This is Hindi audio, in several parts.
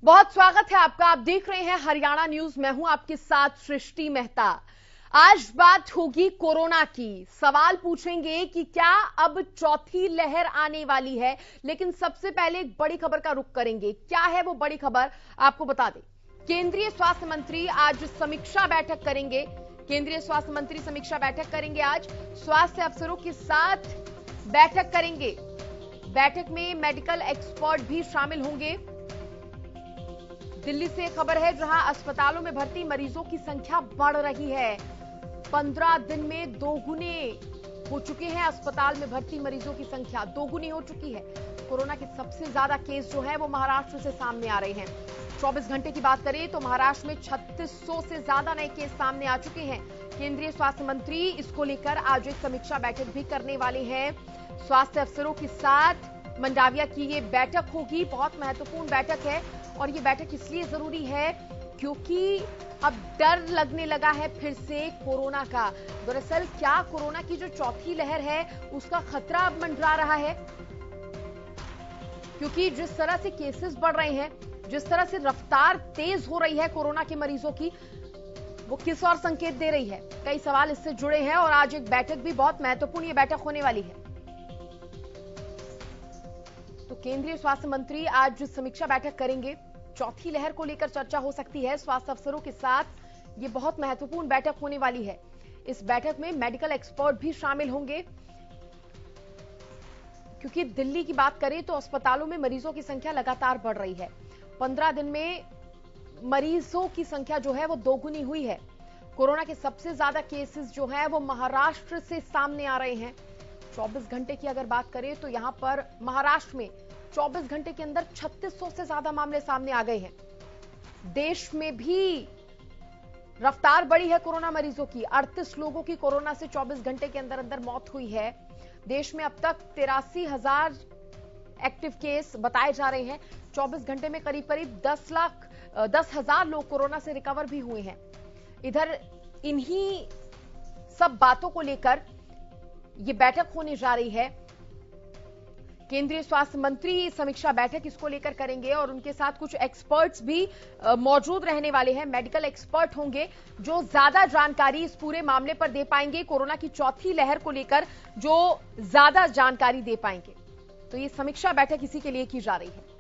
बहुत स्वागत है आपका। आप देख रहे हैं हरियाणा न्यूज। मैं हूं आपके साथ सृष्टि मेहता। आज बात होगी कोरोना की। सवाल पूछेंगे कि क्या अब चौथी लहर आने वाली है, लेकिन सबसे पहले एक बड़ी खबर का रुख करेंगे। क्या है वो बड़ी खबर, आपको बता दें। केंद्रीय स्वास्थ्य मंत्री आज समीक्षा बैठक करेंगे। केंद्रीय स्वास्थ्य मंत्री समीक्षा बैठक करेंगे। आज स्वास्थ्य अफसरों के साथ बैठक करेंगे। बैठक में मेडिकल एक्सपर्ट भी शामिल होंगे। दिल्ली से खबर है, जहां अस्पतालों में भर्ती मरीजों की संख्या बढ़ रही है। 15 दिन में दोगुने हो चुके हैं। अस्पताल में भर्ती मरीजों की संख्या दोगुनी हो चुकी है। कोरोना के सबसे ज्यादा केस जो है वो महाराष्ट्र से सामने आ रहे हैं। 24 घंटे की बात करें तो महाराष्ट्र में 3600 से ज्यादा नए केस सामने आ चुके हैं। केंद्रीय स्वास्थ्य मंत्री इसको लेकर आज एक समीक्षा बैठक भी करने वाले हैं। स्वास्थ्य अफसरों के साथ मंडाविया की ये बैठक होगी। बहुत महत्वपूर्ण बैठक है और ये बैठक इसलिए जरूरी है क्योंकि अब डर लगने लगा है फिर से कोरोना का। दरअसल क्या कोरोना की जो चौथी लहर है उसका खतरा अब मंडरा रहा है, क्योंकि जिस तरह से केसेस बढ़ रहे हैं, जिस तरह से रफ्तार तेज हो रही है कोरोना के मरीजों की, वो किस और संकेत दे रही है। कई सवाल इससे जुड़े हैं और आज एक बैठक भी बहुत महत्वपूर्ण ये बैठक होने वाली है। तो केंद्रीय स्वास्थ्य मंत्री आज समीक्षा बैठक करेंगे। चौथी लहर को लेकर चर्चा हो सकती है स्वास्थ्य अफसरों के साथ। ये बहुत महत्वपूर्ण बैठक होने वाली है। इस बैठक में मेडिकल एक्सपर्ट भी शामिल होंगे, क्योंकि दिल्ली की बात करें तो अस्पतालों में मरीजों की संख्या लगातार बढ़ रही है। 15 दिन में मरीजों की संख्या जो है वो दोगुनी हुई है। कोरोना के सबसे ज्यादा केसेस जो है वो महाराष्ट्र से सामने आ रहे हैं। 24 घंटे की अगर बात करें तो यहां पर महाराष्ट्र में 24 घंटे के अंदर 3600 से ज्यादा मामले सामने आ गए हैं। देश में भी रफ्तार बढ़ी है कोरोना मरीजों की। 38 लोगों की कोरोना से 24 घंटे के अंदर अंदर मौत हुई है। देश में अब तक 83,000 एक्टिव केस बताए जा रहे हैं। 24 घंटे में करीब करीब 10,000 लोग कोरोना से रिकवर भी हुए हैं। इधर इन्हीं सब बातों को लेकर ये बैठक होने जा रही है। केंद्रीय स्वास्थ्य मंत्री समीक्षा बैठक इसको लेकर करेंगे और उनके साथ कुछ एक्सपर्ट्स भी मौजूद रहने वाले हैं। मेडिकल एक्सपर्ट होंगे जो ज्यादा जानकारी इस पूरे मामले पर दे पाएंगे। कोरोना की चौथी लहर को लेकर जो ज्यादा जानकारी दे पाएंगे। तो ये समीक्षा बैठक इसी के लिए की जा रही है।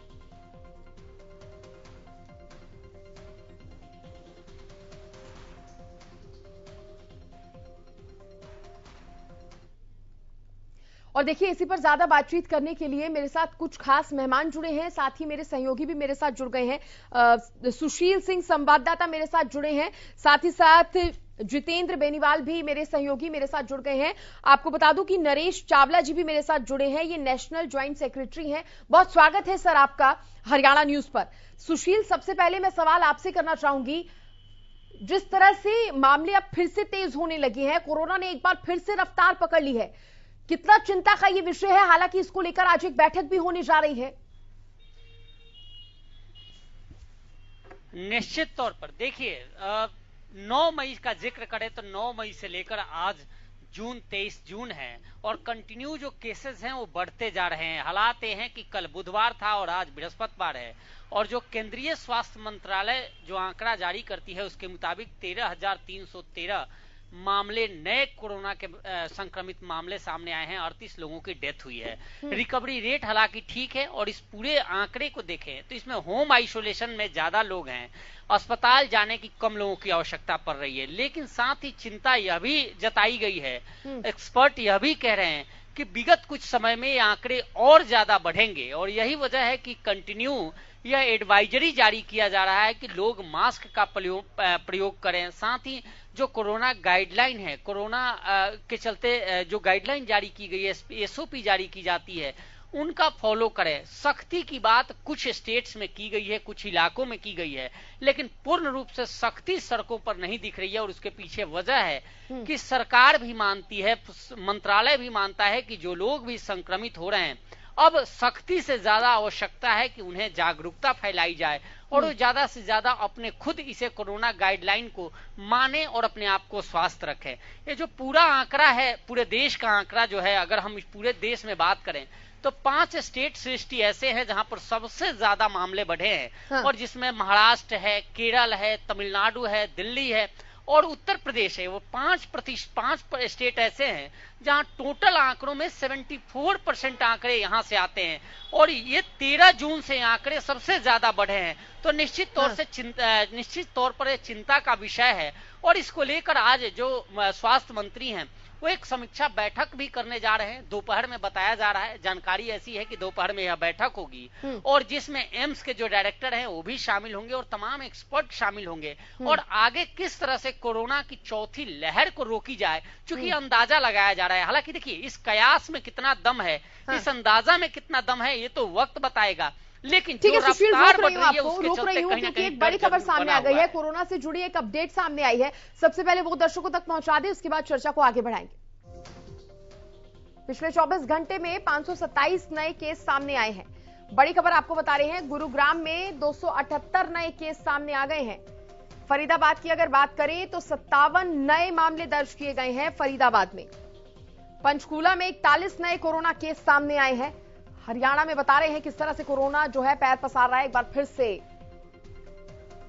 और देखिए, इसी पर ज्यादा बातचीत करने के लिए मेरे साथ कुछ खास मेहमान जुड़े हैं। साथ ही मेरे सहयोगी भी मेरे साथ जुड़ गए हैं। सुशील सिंह संवाददाता मेरे साथ जुड़े हैं। साथ ही साथ जितेंद्र बेनीवाल भी मेरे सहयोगी मेरे साथ जुड़ गए हैं। आपको बता दूं कि नरेश चावला जी भी मेरे साथ जुड़े हैं। ये नेशनल ज्वाइंट सेक्रेटरी हैं। बहुत स्वागत है सर आपका हरियाणा न्यूज पर। सुशील, सबसे पहले मैं सवाल आपसे करना चाहूंगी, जिस तरह से मामले अब फिर से तेज होने लगे हैं, कोरोना ने एक बार फिर से रफ्तार पकड़ ली है, कितना चिंता का ये विषय है? हालांकि इसको लेकर आज एक बैठक भी होने जा रही है। निश्चित तौर पर देखिए, 9 मई का जिक्र करें तो 9 मई से लेकर आज जून 23 जून है और कंटिन्यू जो केसेस हैं वो बढ़ते जा रहे हैं। हालात ये हैं कि कल बुधवार था और आज बृहस्पतिवार है और जो केंद्रीय स्वास्थ्य मंत्रालय जो आंकड़ा जारी करती है उसके मुताबिक 13,313 मामले नए कोरोना के संक्रमित मामले सामने आए हैं। 38 लोगों की डेथ हुई है। रिकवरी रेट हालांकि ठीक है और इस पूरे आंकड़े को देखें तो इसमें होम आइसोलेशन में ज्यादा लोग हैं, अस्पताल जाने की कम लोगों की आवश्यकता पड़ रही है। लेकिन साथ ही चिंता यह भी जताई गई है, एक्सपर्ट यह भी कह रहे हैं कि विगत कुछ समय में ये आंकड़े और ज्यादा बढ़ेंगे और यही वजह है कि कंटिन्यू यह एडवाइजरी जारी किया जा रहा है कि लोग मास्क का प्रयोग करें। साथ ही जो कोरोना गाइडलाइन है, कोरोना के चलते जो गाइडलाइन जारी की गई है, एसओपी जारी की जाती है, उनका फॉलो करें। सख्ती की बात कुछ स्टेट्स में की गई है, कुछ इलाकों में की गई है, लेकिन पूर्ण रूप से सख्ती सड़कों पर नहीं दिख रही है और उसके पीछे वजह है कि सरकार भी मानती है, मंत्रालय भी मानता है कि जो लोग भी संक्रमित हो रहे हैं अब सख्ती से ज्यादा आवश्यकता है कि उन्हें जागरूकता फैलाई जाए और वो ज्यादा से ज्यादा अपने खुद इसे कोरोना गाइडलाइन को माने और अपने आप को स्वस्थ रखें। ये जो पूरा आंकड़ा है, पूरे देश का आंकड़ा जो है, अगर हम पूरे देश में बात करें तो 5 स्टेट सृष्टि ऐसे हैं जहां पर सबसे ज्यादा मामले बढ़े हैं। हाँ। और जिसमें महाराष्ट्र है, केरल है, तमिलनाडु है, दिल्ली है और उत्तर प्रदेश है। वो 5 स्टेट ऐसे हैं जहां टोटल आंकड़ों में 74% आंकड़े यहां से आते हैं और ये 13 जून से आंकड़े सबसे ज्यादा बढ़े हैं। तो निश्चित तौर पर चिंता का विषय है और इसको लेकर आज जो स्वास्थ्य मंत्री हैं वो एक समीक्षा बैठक भी करने जा रहे हैं। दोपहर में बताया जा रहा है, जानकारी ऐसी है कि दोपहर में यह बैठक होगी और जिसमें एम्स के जो डायरेक्टर हैं वो भी शामिल होंगे और तमाम एक्सपर्ट शामिल होंगे और आगे किस तरह से कोरोना की चौथी लहर को रोकी जाए, चूंकि अंदाजा लगाया जा रहा है। हालांकि देखिए, इस कयास में कितना दम है, इस अंदाजा में कितना दम है, ये तो वक्त बताएगा। लेकिन ठीक है सुशील, रोक रही हूँ क्योंकि एक बड़ी खबर सामने आ गई है। कोरोना से जुड़ी एक अपडेट सामने आई है, सबसे पहले वो दर्शकों तक पहुंचा दें, उसके बाद चर्चा को आगे बढ़ाएंगे। पिछले 24 घंटे में 527 नए केस सामने आए हैं। बड़ी खबर आपको बता रहे हैं, गुरुग्राम में 278 नए केस सामने आ गए हैं। फरीदाबाद की अगर बात करें तो 57 नए मामले दर्ज किए गए हैं फरीदाबाद में। पंचकूला में 41 नए कोरोना केस सामने आए हैं। हरियाणा में बता रहे हैं किस तरह से कोरोना जो है पैर पसार रहा है। एक बार फिर से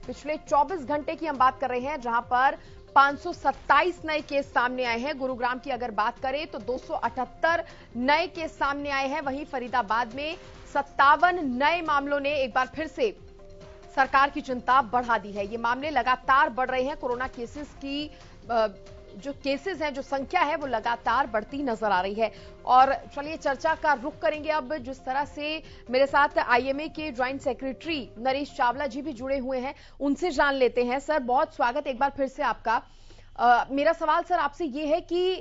पिछले 24 घंटे की हम बात कर रहे हैं जहां पर 527 नए केस सामने आए हैं। गुरुग्राम की अगर बात करें तो 278 नए केस सामने आए हैं। वहीं फरीदाबाद में 57 नए मामलों ने एक बार फिर से सरकार की चिंता बढ़ा दी है। ये मामले लगातार बढ़ रहे हैं। कोरोना केसेस की जो केसेस हैं, जो संख्या है वो लगातार बढ़ती नजर आ रही है। और चलिए चर्चा का रुख करेंगे अब। जिस तरह से मेरे साथ आईएमए के ज्वाइंट सेक्रेटरी नरेश चावला जी भी जुड़े हुए हैं, उनसे जान लेते हैं। सर, बहुत स्वागत एक बार फिर से आपका। मेरा सवाल सर आपसे ये है कि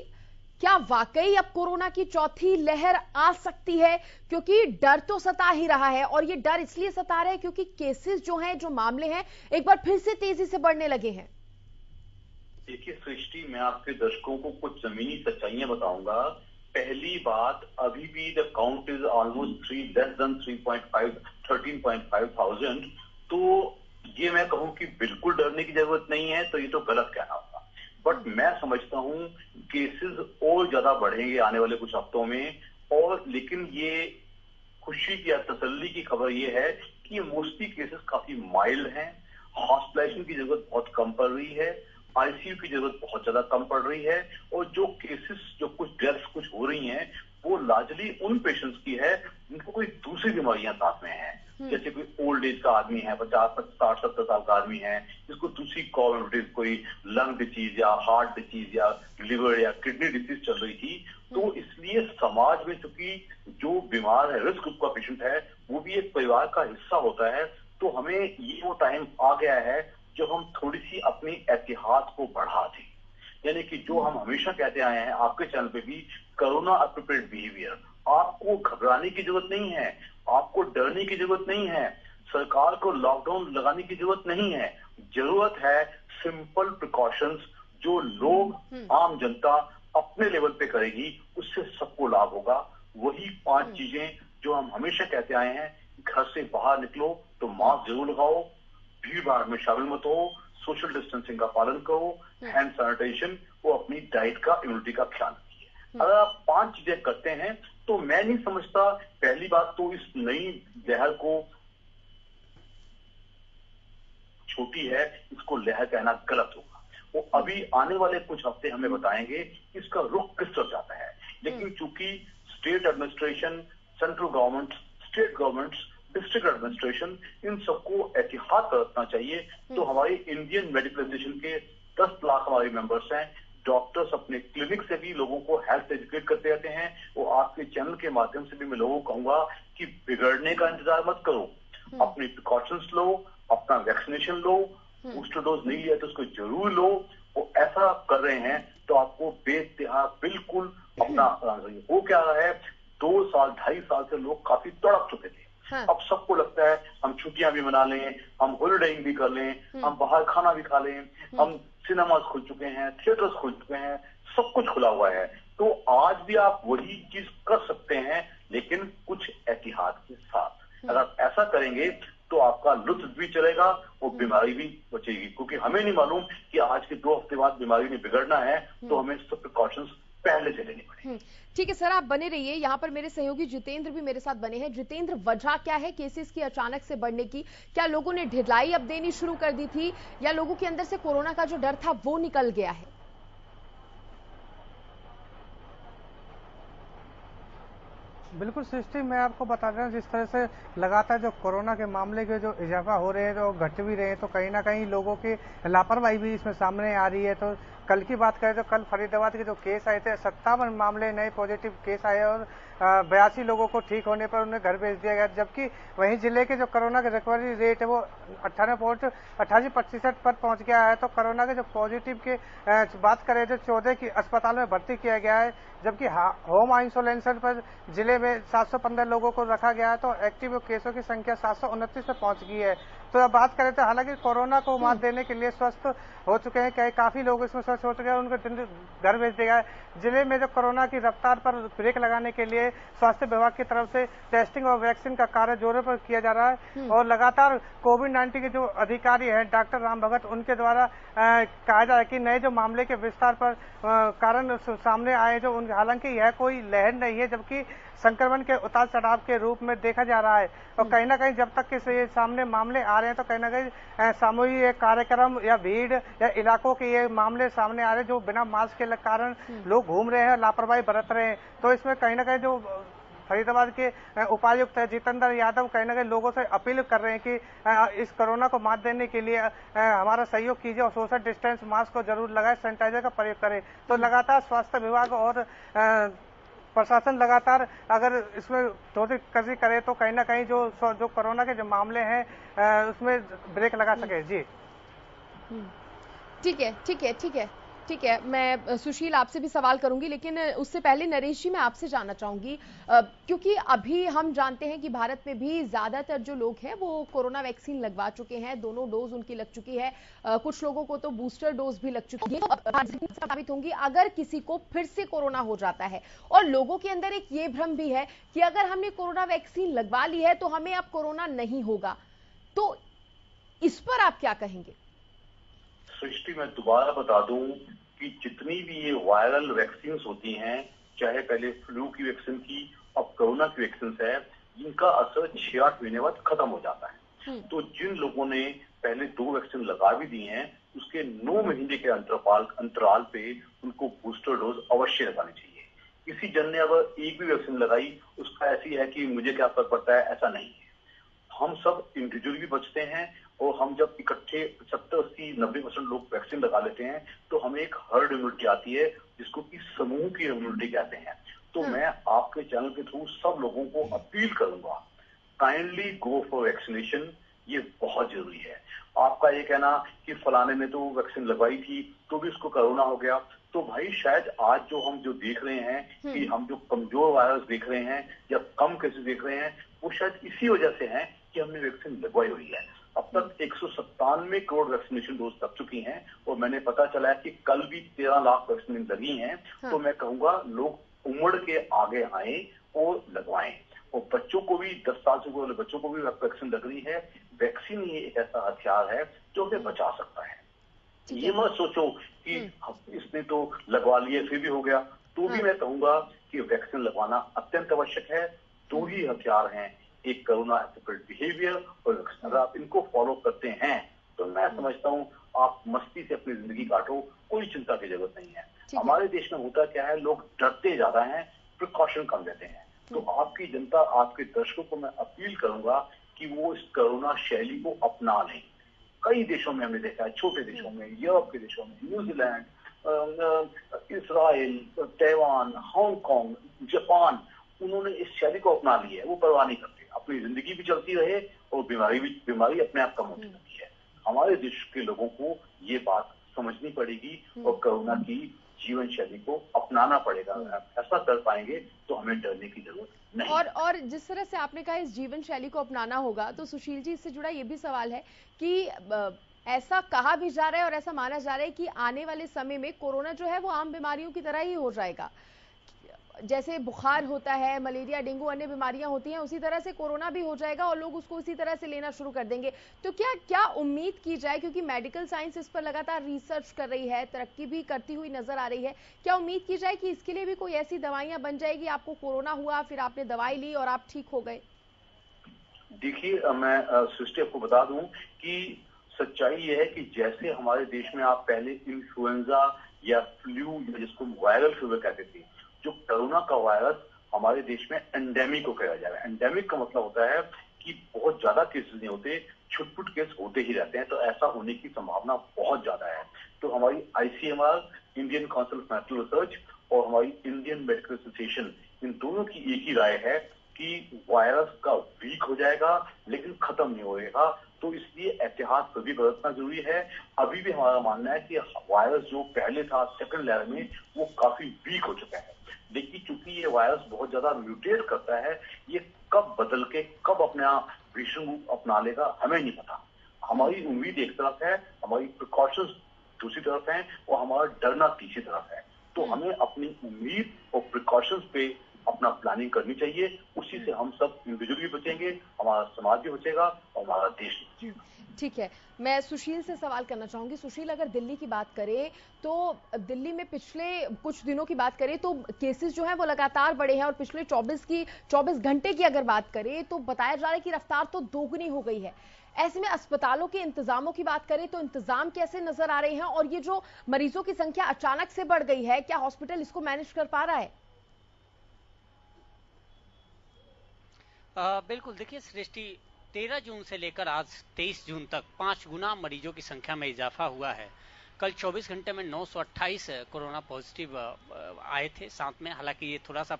क्या वाकई अब कोरोना की चौथी लहर आ सकती है? क्योंकि डर तो सता ही रहा है और ये डर इसलिए सता रहा है क्योंकि केसेस जो हैं, जो मामले हैं, एक बार फिर से तेजी से बढ़ने लगे हैं। देखिए सृष्टि, मैं आपके दर्शकों को कुछ जमीनी सच्चाइयां बताऊंगा। पहली बात, अभी भी the count is almost less than 13.5 thousand. तो ये मैं कहूं कि बिल्कुल डरने की जरूरत नहीं है तो ये तो गलत कहना होगा। बट मैं समझता हूं केसेस और ज्यादा बढ़ेंगे आने वाले कुछ हफ्तों में। और लेकिन ये खुशी की या तसल्ली की खबर ये है कि मोस्टली केसेस काफी माइल्ड हैं। हॉस्पिटलाइजेशन की जरूरत बहुत कम पड़ रही है, आईसीयू की जरूरत बहुत ज्यादा कम पड़ रही है। और जो केसेस, जो कुछ डेथ्स कुछ हो रही हैं, वो लार्जली उन पेशेंट्स की है जिनको कोई दूसरी बीमारियां साथ में हैं। जैसे कोई ओल्ड एज का आदमी है, 50-60-70 साल का आदमी है, जिसको दूसरी कॉमोर्बिडिटीज, कोई लंग डिसीज या हार्ट डिसीज या लिवर या किडनी डिसीज चल रही थी। तो इसलिए समाज में चूंकि जो बीमार है, रिस्क ग्रुप का पेशेंट है, वो भी एक परिवार का हिस्सा होता है। तो हमें ये वो टाइम आ गया है जो हम थोड़ी सी अपनी एहतियात को बढ़ा दें। यानी कि जो हम हमेशा कहते आए हैं आपके चैनल पे भी, कोरोना अप्रोप्रिएट बिहेवियर। आपको घबराने की जरूरत नहीं है, आपको डरने की जरूरत नहीं है, सरकार को लॉकडाउन लगाने की जरूरत नहीं है। जरूरत है सिंपल प्रिकॉशंस जो लोग, आम जनता अपने लेवल पे करेगी, उससे सबको लाभ होगा। वही 5 चीजें जो हम हमेशा कहते आए हैं। घर से बाहर निकलो तो मास्क जरूर लगाओ, भीड़ भाड़ में शामिल मत हो, सोशल डिस्टेंसिंग का पालन करो, हैंड सैनिटाइजेशन, वो अपनी डाइट का, इम्यूनिटी का ख्याल रखिए। अगर आप 5 चीजें करते हैं तो मैं नहीं समझता, पहली बात तो इस नई लहर को, छोटी है, इसको लहर कहना गलत होगा। वो अभी आने वाले कुछ हफ्ते हमें बताएंगे इसका रुख किस तरफ जाता है। लेकिन चूंकि state administration, central government, state governments, district administration, इन सबको एहतियात बरतना चाहिए। तो हमारी इंडियन मेडिकल एसोसिएशन के 10 लाख हमारे मेंबर्स हैं। डॉक्टर्स अपने क्लिनिक से भी लोगों को हेल्थ एजुकेट करते रहते हैं। वो आपके चैनल के माध्यम से भी मैं लोगों को कहूंगा कि बिगड़ने का इंतजार मत करो, अपनी प्रिकॉशंस लो, अपना वैक्सीनेशन लो, बूस्टर डोज नहीं लिया तो उसको जरूर लो। वो ऐसा कर रहे हैं तो आपको बेइंतहा बिल्कुल अपना हो क्या रहा है। 2 साल 2.5 साल से लोग काफी तड़प चुके थे। अब सबको लगता है हम छुट्टियां भी मना लें, हम हॉलिडेइंग भी कर लें, हम बाहर खाना भी खा लें, हम सिनेमास खुल चुके हैं, थिएटर्स खुल चुके हैं, सब कुछ खुला हुआ है। तो आज भी आप वही चीज कर सकते हैं, लेकिन कुछ करेंगे तो आपका लुत्फ भी चलेगा और बीमारी भी बचेगी, क्योंकि हमें नहीं मालूम कि आज के 2 हफ्ते बाद बीमारी ने बिगड़ना है, तो हमें सब प्रिकॉशंस पहले से लेनी पड़ेगी। ठीक है सर, आप बने रहिए। यहाँ पर मेरे सहयोगी जितेंद्र भी मेरे साथ बने हैं। जितेंद्र, वजह क्या है केसेस की अचानक से बढ़ने की? क्या लोगों ने ढिलाई अब देनी शुरू कर दी थी, या लोगों के अंदर से कोरोना का जो डर था वो निकल गया है? बिल्कुल सृष्टि, मैं आपको बता रहा हूँ, जिस तरह से लगातार जो कोरोना के मामले के जो इजाफा हो रहे हैं, जो घट भी रहे हैं, तो कहीं ना कहीं लोगों की लापरवाही भी इसमें सामने आ रही है। तो कल की बात करें तो कल फरीदाबाद के जो केस आए थे, 57 मामले नए पॉजिटिव केस आए और 82 लोगों को ठीक होने पर उन्हें घर भेज दिया गया। जबकि वहीं जिले के जो कोरोना के रिकवरी रेट है वो 98.88% पर पहुंच गया है। तो कोरोना के जो पॉजिटिव के बात करें तो 14 की अस्पताल में भर्ती किया गया है, जबकि होम आइसोलेशन पर जिले में 715 लोगों को रखा गया है। तो एक्टिव केसों की संख्या 729 पे पहुंच गई है। तो अब बात करें तो हालांकि कोरोना को मात देने के लिए स्वस्थ हो चुके हैं, काफी लोग इसमें स्वस्थ हो चुके हैं, उनको घर भेज दिया गया। जिले में जो कोरोना की रफ्तार पर ब्रेक लगाने के लिए स्वास्थ्य विभाग की तरफ से टेस्टिंग और वैक्सीन का कार्य जोरों पर किया जा रहा है और लगातार कोविड-19 के जो अधिकारी हैं डॉक्टर राम भगत, उनके द्वारा कहा जा रहा है कि नए जो मामले के विस्तार पर कारण सामने आए, जो हालांकि यह कोई लहर नहीं है, जबकि संक्रमण के उतार चढ़ाव के रूप में देखा जा रहा है। और कहीं ना कहीं जब तक के सामने मामले आ रहे हैं तो कहीं ना कहीं सामूहिक कार्यक्रम या भीड़ या इलाकों के ये मामले सामने आ रहे हैं, जो बिना मास्क के कारण लोग घूम रहे हैं, लापरवाही बरत रहे हैं। तो इसमें कहीं ना कहीं जो फरीदाबाद के उपायुक्त जितेंद्र यादव कहीं ना कहीं लोगों से अपील कर रहे हैं कि इस कोरोना को मात देने के लिए हमारा सहयोग कीजिए और सोशल डिस्टेंस मास्क को जरूर लगाए, सैनिटाइजर का प्रयोग करें। तो लगातार स्वास्थ्य विभाग और प्रशासन लगातार अगर इसमें थोड़ी कसी करे तो कहीं ना कहीं जो कोरोना के जो मामले हैं उसमें ब्रेक लगा सके। जी ठीक है। मैं सुशील आपसे भी सवाल करूंगी, लेकिन उससे पहले नरेश जी मैं आपसे जानना चाहूंगी, क्योंकि अभी हम जानते हैं कि भारत में भी ज्यादातर जो लोग हैं वो कोरोना वैक्सीन लगवा चुके हैं, दोनों डोज उनकी लग चुकी है, कुछ लोगों को तो बूस्टर डोज भी लग चुकी है। तो साबित होंगी अगर किसी को फिर से कोरोना हो जाता है, और लोगों के अंदर एक ये भ्रम भी है कि अगर हमने कोरोना वैक्सीन लगवा ली है तो हमें अब कोरोना नहीं होगा, तो इस पर आप क्या कहेंगे? सृष्टि, मैं दोबारा बता दूं कि जितनी भी ये वायरल वैक्सीन होती हैं, चाहे पहले फ्लू की वैक्सीन की, अब कोरोना की वैक्सीन है, इनका असर 6-8 महीने बाद खत्म हो जाता है। तो जिन लोगों ने पहले 2 वैक्सीन लगा भी दी हैं, उसके 9 महीने के अंतराल पे उनको बूस्टर डोज अवश्य लगानी चाहिए। किसी जन ने अगर एक भी वैक्सीन लगाई, उसका ऐसी है कि मुझे क्या फर्क पड़ता है, ऐसा नहीं है। हम सब इंडिविजुअली भी बचते हैं, और हम जब इकट्ठे 70, 80, 90% लोग वैक्सीन लगा लेते हैं तो हमें एक हर्ड इम्यूनिटी आती है, जिसको कि समूह की इम्यूनिटी कहते हैं। तो मैं आपके चैनल के थ्रू सब लोगों को अपील करूंगा, काइंडली गो फॉर वैक्सीनेशन। ये बहुत जरूरी है। आपका ये कहना कि फलाने ने तो वैक्सीन लगवाई थी तो भी उसको कोरोना हो गया, तो भाई शायद आज हम जो देख रहे हैं कि हम जो कमजोर वायरस देख रहे हैं या कम केसेस देख रहे हैं, वो शायद इसी वजह से है कि हमने वैक्सीन लगवाई हुई है। अब तक 197 करोड़ वैक्सीनेशन डोज लग चुकी हैं, और मैंने पता चला है कि कल भी 13 लाख वैक्सीन लगी हैं। तो मैं कहूंगा लोग उमड़ के आगे आए और लगवाएं, और बच्चों को भी 10 साल से ऊपर बच्चों को भी वैक्सीन लग रही है। वैक्सीन ही एक ऐसा हथियार है जो हमें बचा सकता है। ये मत सोचो कि इसने तो लगवा लिए फिर भी हो गया, तो भी मैं कहूंगा कि वैक्सीन लगवाना अत्यंत आवश्यक है। 2 ही हथियार हैं, एक कोरोना एप्रोप्रिएट बिहेवियर और वैक्सीन। अगर आप इनको फॉलो करते हैं तो मैं समझता हूं आप मस्ती से अपनी जिंदगी काटो, कोई चिंता की जरूरत नहीं है। हमारे देश में होता क्या है, लोग डरते ज्यादा हैं, प्रिकॉशन कम लेते हैं। तो आपकी जनता, आपके दर्शकों को मैं अपील करूंगा कि वो इस कोरोना शैली को अपना लें। कई देशों में हमने देखा है, छोटे देशों में, यूरोप के देशों में, New Zealand, Israel, Taiwan, Hong Kong, Japan, उन्होंने इस शैली को अपना लिया है। वो परवाह नहीं करते, अपनी जिंदगी भी चलती रहे और बीमारी अपने आप कम होती रहती है। हमारे देश के लोगों को ये बात समझनी पड़ेगी और कोरोना की जीवन शैली को अपनाना पड़ेगा। ऐसा कर पाएंगे तो हमें डरने की जरूरत नहीं। और जिस तरह से आपने कहा इस जीवन शैली को अपनाना होगा, तो सुशील जी इससे जुड़ा ये भी सवाल है कि ऐसा कहा भी जा रहा है और ऐसा माना जा रहा है कि आने वाले समय में कोरोना जो है वो आम बीमारियों की तरह ही हो जाएगा। जैसे बुखार होता है, मलेरिया, डेंगू, अन्य बीमारियां होती हैं, उसी तरह से कोरोना भी हो जाएगा और लोग उसको उसी तरह से लेना शुरू कर देंगे। तो क्या क्या उम्मीद की जाए, क्योंकि मेडिकल साइंस इस पर लगातार रिसर्च कर रही है, तरक्की भी करती हुई नजर आ रही है, क्या उम्मीद की जाए कि इसके लिए भी कोई ऐसी दवाइयां बन जाएगी? आपको कोरोना हुआ, फिर आपने दवाई ली और आप ठीक हो गए? देखिए, मैं सृष्टि आपको बता दूं कि सच्चाई ये है कि जैसे हमारे देश में आप पहले इन्फ्लुएंजा या फ्लू या जिसको वायरल फीवर कहते थे, जो कोरोना का वायरस हमारे देश में एंडेमिक को कहा जा रहा है। एंडेमिक का मतलब होता है कि बहुत ज्यादा केसेस नहीं होते, छुटपुट केस होते ही रहते हैं, तो ऐसा होने की संभावना बहुत ज्यादा है। तो हमारी ICMR, Indian council of medical research, और हमारी इंडियन मेडिकल एसोसिएशन, इन दोनों की एक ही राय है कि वायरस का वीक हो जाएगा लेकिन खत्म नहीं होएगा। तो इसलिए एहतियात सभी बरतना जरूरी है। अभी भी हमारा मानना है कि वायरस जो पहले था सेकंड लेयर में, वो काफी वीक हो चुका है। लेकिन चूंकि ये वायरस बहुत ज्यादा म्यूटेट करता है, ये कब बदल के कब अपना भीषण रूप अपना लेगा हमें नहीं पता। हमारी उम्मीद एक तरफ है, हमारी प्रिकॉशंस दूसरी तरफ है, और हमारा डरना तीसरी तरफ है। तो हमें अपनी उम्मीद और प्रिकॉशंस पे अपना प्लानिंग करनी चाहिए। उसी से हम सब इंडिविजुअल भी बचेंगे, हमारा समाज भी बचेगा और हमारा देश भी बचेगा। ठीक है, मैं सुशील से सवाल करना चाहूंगी। सुशील, अगर दिल्ली की बात करें तो दिल्ली में पिछले कुछ दिनों की बात करें तो केसेस जो हैं वो लगातार बढ़े हैं, और पिछले 24 घंटे की अगर बात करें तो बताया जा रहा है कि रफ्तार तो दोगुनी हो गई है। ऐसे में अस्पतालों के इंतजामों की बात करें तो इंतजाम कैसे नजर आ रहे हैं, और ये जो मरीजों की संख्या अचानक से बढ़ गई है, क्या हॉस्पिटल इसको मैनेज कर पा रहा है? बिल्कुल, देखिए सृष्टि, 13 जून से लेकर आज 23 जून तक 5 गुना मरीजों की संख्या में इजाफा हुआ है। कल 24 घंटे में 928 कोरोना पॉजिटिव आए थे साथ में। हालांकि ये थोड़ा सा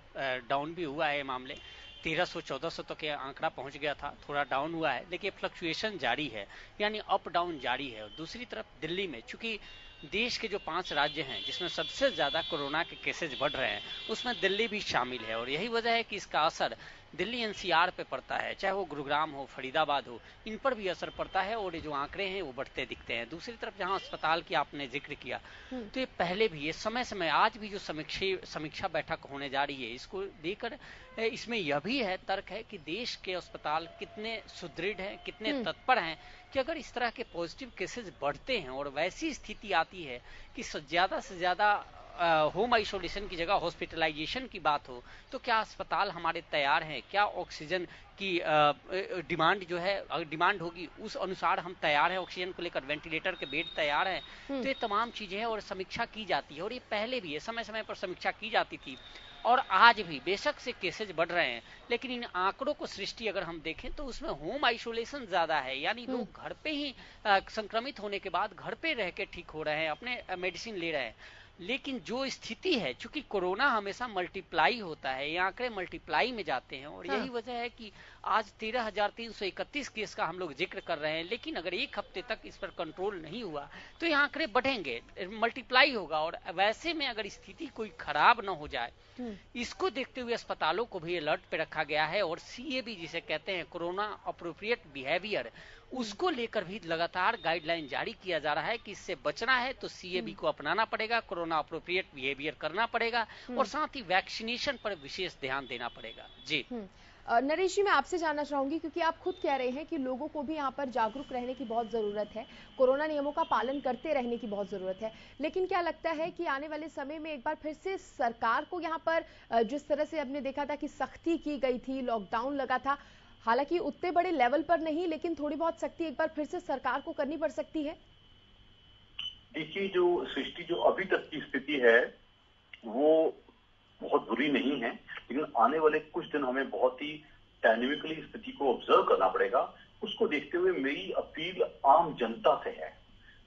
डाउन भी हुआ है, मामले 1300-1400 तक ये आंकड़ा पहुंच गया था, थोड़ा डाउन हुआ है, लेकिन फ्लक्चुएशन जारी है, यानी अप डाउन जारी है। और दूसरी तरफ दिल्ली में, चूंकि देश के जो 5 राज्य हैं जिसमें सबसे ज्यादा कोरोना के केसेज बढ़ रहे हैं, उसमें दिल्ली भी शामिल है, और यही वजह है कि इसका असर दिल्ली NCR पे पड़ता है, चाहे वो गुरुग्राम हो, फरीदाबाद हो, इन पर भी असर पड़ता है, और ये जो आंकड़े हैं वो बढ़ते दिखते हैं। दूसरी तरफ जहां अस्पताल की आपने जिक्र किया, तो ये पहले भी, ये समय समय आज भी जो समीक्षा बैठक होने जा रही है, इसको लेकर इसमें यह भी है, तर्क है कि देश के अस्पताल कितने सुदृढ़ हैं, कितने तत्पर हैं कि अगर इस तरह के पॉजिटिव केसेस बढ़ते हैं और वैसी स्थिति आती है कि ज्यादा से ज्यादा होम आइसोलेशन की जगह हॉस्पिटलाइजेशन की बात हो, तो क्या अस्पताल हमारे तैयार हैं? क्या ऑक्सीजन की डिमांड जो है, अगर डिमांड होगी उस अनुसार हम तैयार हैं ऑक्सीजन को लेकर? वेंटिलेटर के बेड तैयार हैं? तो ये तमाम चीजें हैं और समीक्षा की जाती है, और ये पहले भी है, समय समय पर समीक्षा की जाती थी। और आज भी बेशक से केसेज बढ़ रहे हैं, लेकिन इन आंकड़ों को सृष्टि अगर हम देखें तो उसमें होम आइसोलेशन ज्यादा है, यानी लोग घर पे ही संक्रमित होने के बाद घर पे रह के ठीक हो रहे हैं, अपने मेडिसिन ले रहे हैं। लेकिन जो स्थिति है, चूंकि कोरोना हमेशा मल्टीप्लाई होता है, ये आंकड़े मल्टीप्लाई में जाते हैं, और यही वजह है कि आज 13,331 केस का हम लोग जिक्र कर रहे हैं, लेकिन अगर एक हफ्ते तक इस पर कंट्रोल नहीं हुआ तो ये आंकड़े बढ़ेंगे, मल्टीप्लाई होगा। और वैसे में अगर स्थिति कोई खराब ना हो जाए, इसको देखते हुए अस्पतालों को भी अलर्ट पे रखा गया है, और CAB जिसे कहते हैं, कोरोना अप्रोप्रिएट बिहेवियर, उसको लेकर भी लगातार गाइडलाइन जारी किया जा रहा है कि इससे बचना है तो CAB को अपनाना पड़ेगा, कोरोना अप्रोप्रिएट बिहेवियर करना पड़ेगा, और साथ ही वैक्सीनेशन पर विशेष ध्यान देना पड़ेगा। जी नरेश जी, मैं आपसे जानना चाहूंगी, क्योंकि आप खुद कह रहे हैं कि लोगों को भी यहाँ पर जागरूक रहने की बहुत जरूरत है, कोरोना नियमों का पालन करते रहने की बहुत जरूरत है, लेकिन क्या लगता है कि आने वाले समय में एक बार फिर से सरकार को यहाँ पर जिस तरह से हमने देखा था कि सख्ती की गई थी, लॉकडाउन लगा था, हालांकि उतने बड़े लेवल पर नहीं, लेकिन थोड़ी बहुत सख्ती एक बार फिर से सरकार को करनी पड़ सकती है? देखिए, जो सृष्टि, जो अभी तक की स्थिति है वो बहुत बुरी नहीं है, लेकिन आने वाले कुछ दिन हमें बहुत ही डायनेमिकली स्थिति को ऑब्जर्व करना पड़ेगा। उसको देखते हुए मेरी अपील आम जनता से है।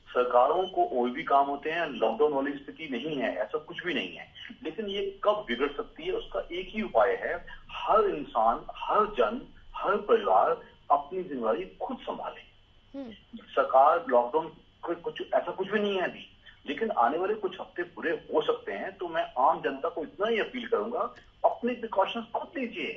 सरकारों को और भी काम होते हैं, लॉकडाउन वाली स्थिति नहीं है, ऐसा कुछ भी नहीं है, लेकिन ये कब बिगड़ सकती है उसका एक ही उपाय है, हर इंसान, हर जन, हर परिवार अपनी जिम्मेदारी खुद संभाले। सरकार लॉकडाउन कुछ ऐसा कुछ भी नहीं है अभी, लेकिन आने वाले कुछ हफ्ते बुरे हो सकते हैं, तो मैं आम जनता को इतना ही अपील करूंगा, अपनी प्रिकॉशंस खुद लीजिए।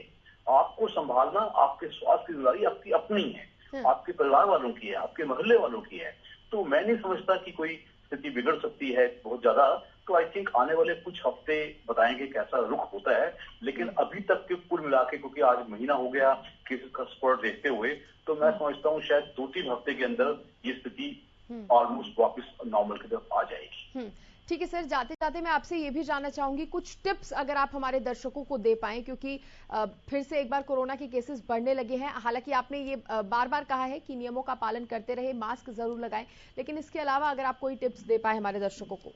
आपको संभालना, आपके स्वास्थ्य की जिम्मेदारी आपकी अपनी है, आपके परिवार वालों की है, आपके मोहल्ले वालों की है। तो मैं नहीं समझता कि कोई स्थिति बिगड़ सकती है बहुत ज्यादा तो आई थिंक आने वाले कुछ हफ्ते बताएंगे कैसा रुख होता है। लेकिन अभी तक के कुल मिला के, क्योंकि आज महीना हो गया केसेस का स्प्रेड देखते हुए, तो मैं समझता हूँ शायद 2-3 हफ्ते के अंदर ये स्थिति ऑलमोस्ट वापस नॉर्मल की तरफ आ जाएगी। ठीक है सर, जाते जाते मैं आपसे ये भी जानना चाहूंगी कुछ टिप्स अगर आप हमारे दर्शकों को दे पाएं, क्योंकि फिर से एक बार कोरोना के केसेस बढ़ने लगे हैं। हालांकि आपने ये बार बार कहा है कि नियमों का पालन करते रहे, मास्क जरूर लगाएं, लेकिन इसके अलावा अगर आप कोई टिप्स दे पाए हमारे दर्शकों को।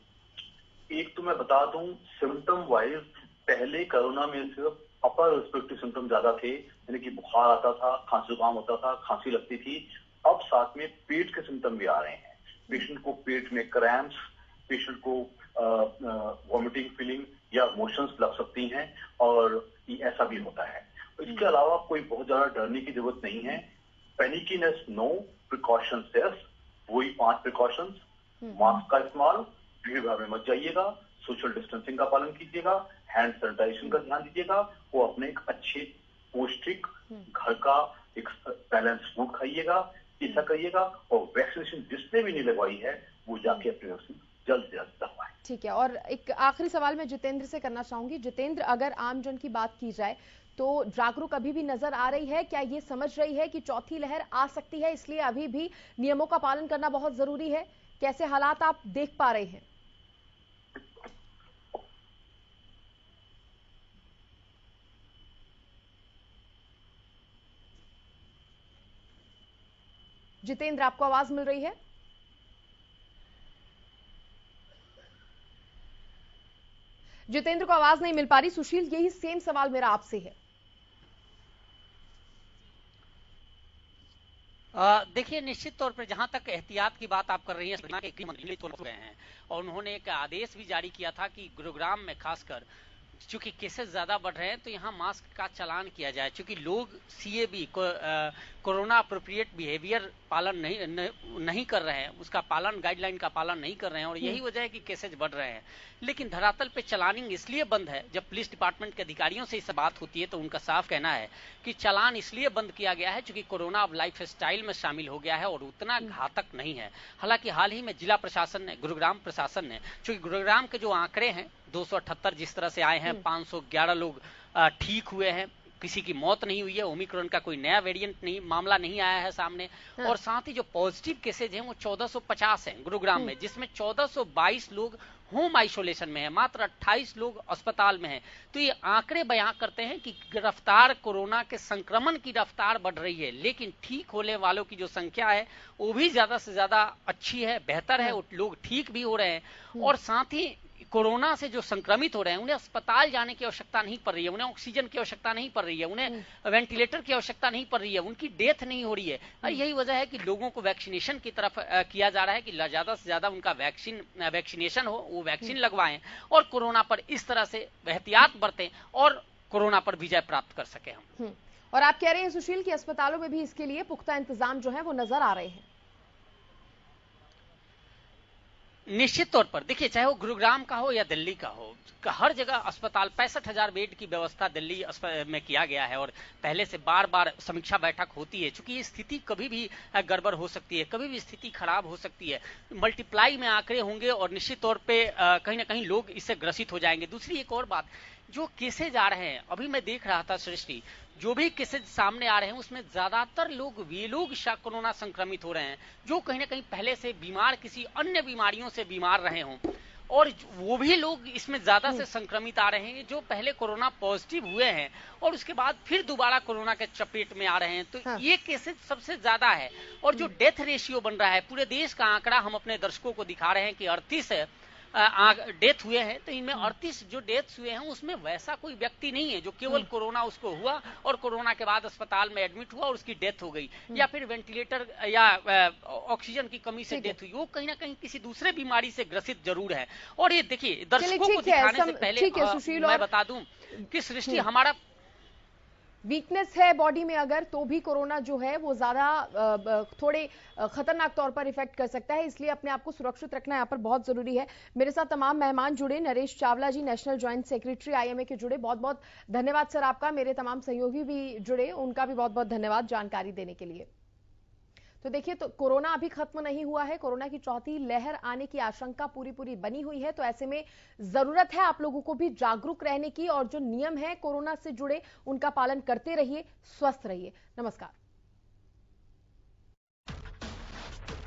एक तो मैं बता दूं, सिम्टम वाइज पहले कोरोना में सिर्फ अपर रेस्पिरेटरी सिम्टम ज्यादा थे, यानी कि बुखार आता था, खांसी जुकाम होता था, खांसी लगती थी। अब साथ में पेट के सिम्टम भी आ रहे हैं। पेशेंट को पेट में क्रैम्प्स, पेशेंट को वॉमिटिंग फीलिंग या मोशंस लग सकती हैं, और ये ऐसा भी होता है। इसके अलावा कोई बहुत ज्यादा डरने की जरूरत नहीं है। पैनिकीनेस नो, प्रिकॉशंस यस, वही 5 प्रिकॉशंस। मास्क का इस्तेमाल, भीड़ भाड़ में मत जाइएगा, सोशल डिस्टेंसिंग का पालन कीजिएगा, हैंड सैनिटाइजेशन का ध्यान दीजिएगा, वो अपने एक अच्छे पौष्टिक घर का एक बैलेंस फूड खाइएगा, ऐसा करिएगा। और वैक्सीनेशन जिसने भी नहीं लगवाई है वो जाके अपनी वैक्सीन जल्द से जल्द लगवाए। ठीक है, और एक आखिरी सवाल मैं जितेंद्र से करना चाहूंगी। जितेंद्र, अगर आमजन की बात की जाए तो जागरूक अभी भी नजर आ रही है? क्या ये समझ रही है कि चौथी लहर आ सकती है, इसलिए अभी भी नियमों का पालन करना बहुत जरूरी है? कैसे हालात आप देख पा रहे हैं? जितेंद्र, आपको आवाज मिल रही है? जितेंद्र को आवाज नहीं मिल पा रही। सुशील, यही सेम सवाल मेरा आपसे है। देखिए, निश्चित तौर पर जहां तक एहतियात की बात आप कर रही हैं, मंत्री तो गए हैं और उन्होंने एक आदेश भी जारी किया था कि गुरुग्राम में खासकर चूंकि केसेस ज्यादा बढ़ रहे हैं तो यहाँ मास्क का चालान किया जाए, क्योंकि लोग CAB कोरोना अप्रोप्रिएट बिहेवियर पालन नहीं कर रहे हैं, उसका पालन, गाइडलाइन का पालन नहीं कर रहे हैं, और यही वजह है कि केसेज बढ़ रहे हैं। लेकिन धरातल पे चलानिंग इसलिए बंद है, जब पुलिस डिपार्टमेंट के अधिकारियों से इस बात होती है तो उनका साफ कहना है कि चालान इसलिए बंद किया गया है क्योंकि कोरोना अब लाइफ स्टाइल में शामिल हो गया है और उतना घातक नहीं है। हालांकि हाल ही में जिला प्रशासन ने, गुरुग्राम प्रशासन ने, चूंकि गुरुग्राम के जो आंकड़े हैं 278 जिस तरह से आए हैं, 511 लोग ठीक हुए हैं, किसी की मौत नहीं हुई है, ओमिक्रॉन का कोई नया वेरिएंट नहीं, मामला नहीं आया है सामने, और साथ ही जो पॉजिटिव केसेज हैं वो 1450 हैं गुरुग्राम में, जिसमें 1422 लोग होम आइसोलेशन में है, मात्र 28 लोग अस्पताल में हैं। तो ये आंकड़े बयां करते हैं कि रफ्तार, कोरोना के संक्रमण की रफ्तार बढ़ रही है, लेकिन ठीक होने वालों की जो संख्या है वो भी ज्यादा से ज्यादा अच्छी है, बेहतर है, लोग ठीक भी हो रहे हैं। और साथ ही कोरोना से जो संक्रमित हो रहे हैं उन्हें अस्पताल जाने की आवश्यकता नहीं पड़ रही है, उन्हें ऑक्सीजन की आवश्यकता नहीं पड़ रही है, उन्हें वेंटिलेटर की आवश्यकता नहीं पड़ रही है, उनकी डेथ नहीं हो रही है। यही वजह है कि लोगों को वैक्सीनेशन की तरफ किया जा रहा है कि ज्यादा से ज्यादा उनका वैक्सीनेशन हो, वो वैक्सीन लगवाएं और कोरोना पर इस तरह से एहतियात बरतें और कोरोना पर विजय प्राप्त कर सके हम। और आप कह रहे हैं सुशील कि अस्पतालों में भी इसके लिए पुख्ता इंतजाम जो है वो नजर आ रहे हैं? निश्चित तौर पर देखिए, चाहे वो गुरुग्राम का हो या दिल्ली का हो, हर जगह अस्पताल, 65,000 बेड की व्यवस्था दिल्ली में किया गया है और पहले से बार बार समीक्षा बैठक होती है, क्योंकि ये स्थिति कभी भी गड़बड़ हो सकती है, कभी भी स्थिति खराब हो सकती है, मल्टीप्लाई में आंकड़े होंगे और निश्चित तौर पे कहीं ना कहीं लोग इससे ग्रसित हो जाएंगे। दूसरी एक और बात, जो केसेज आ रहे हैं, अभी मैं देख रहा था सृष्टि, जो भी केसेज सामने आ रहे हैं उसमें ज्यादातर लोग, वे लोग कोरोना संक्रमित हो रहे हैं जो कहीं ना कहीं पहले से बीमार, किसी अन्य बीमारियों से बीमार रहे हों, और वो भी लोग इसमें ज्यादा से संक्रमित आ रहे हैं जो पहले कोरोना पॉजिटिव हुए हैं और उसके बाद फिर दोबारा कोरोना के चपेट में आ रहे हैं। तो ये केसेज सबसे ज्यादा है। और जो डेथ रेशियो बन रहा है, पूरे देश का आंकड़ा हम अपने दर्शकों को दिखा रहे हैं कि 38 डेथ हुए हैं, तो इनमें 38 जो डेथ्स हुए हैं उसमें वैसा कोई व्यक्ति नहीं है जो केवल कोरोना उसको हुआ और कोरोना के बाद अस्पताल में एडमिट हुआ और उसकी डेथ हो गई, या फिर वेंटिलेटर या ऑक्सीजन की कमी से डेथ हुई, वो कहीं ना कहीं किसी दूसरे बीमारी से ग्रसित जरूर है। और ये देखिए, दर्शकों को दिखाने से पहले मैं बता दूं कि सृष्टि, हमारा वीकनेस है बॉडी में अगर, तो भी कोरोना जो है वो ज्यादा थोड़े खतरनाक तौर पर इफेक्ट कर सकता है, इसलिए अपने आप को सुरक्षित रखना यहाँ पर बहुत जरूरी है। मेरे साथ तमाम मेहमान जुड़े, नरेश चावला जी नेशनल ज्वाइंट सेक्रेटरी IMA के जुड़े, बहुत बहुत धन्यवाद सर आपका। मेरे तमाम सहयोगी भी जुड़े, उनका भी बहुत बहुत धन्यवाद जानकारी देने के लिए। तो देखिए, तो कोरोना अभी खत्म नहीं हुआ है, कोरोना की चौथी लहर आने की आशंका पूरी बनी हुई है। तो ऐसे में जरूरत है आप लोगों को भी जागरूक रहने की, और जो नियम है कोरोना से जुड़े उनका पालन करते रहिए, स्वस्थ रहिए। नमस्कार।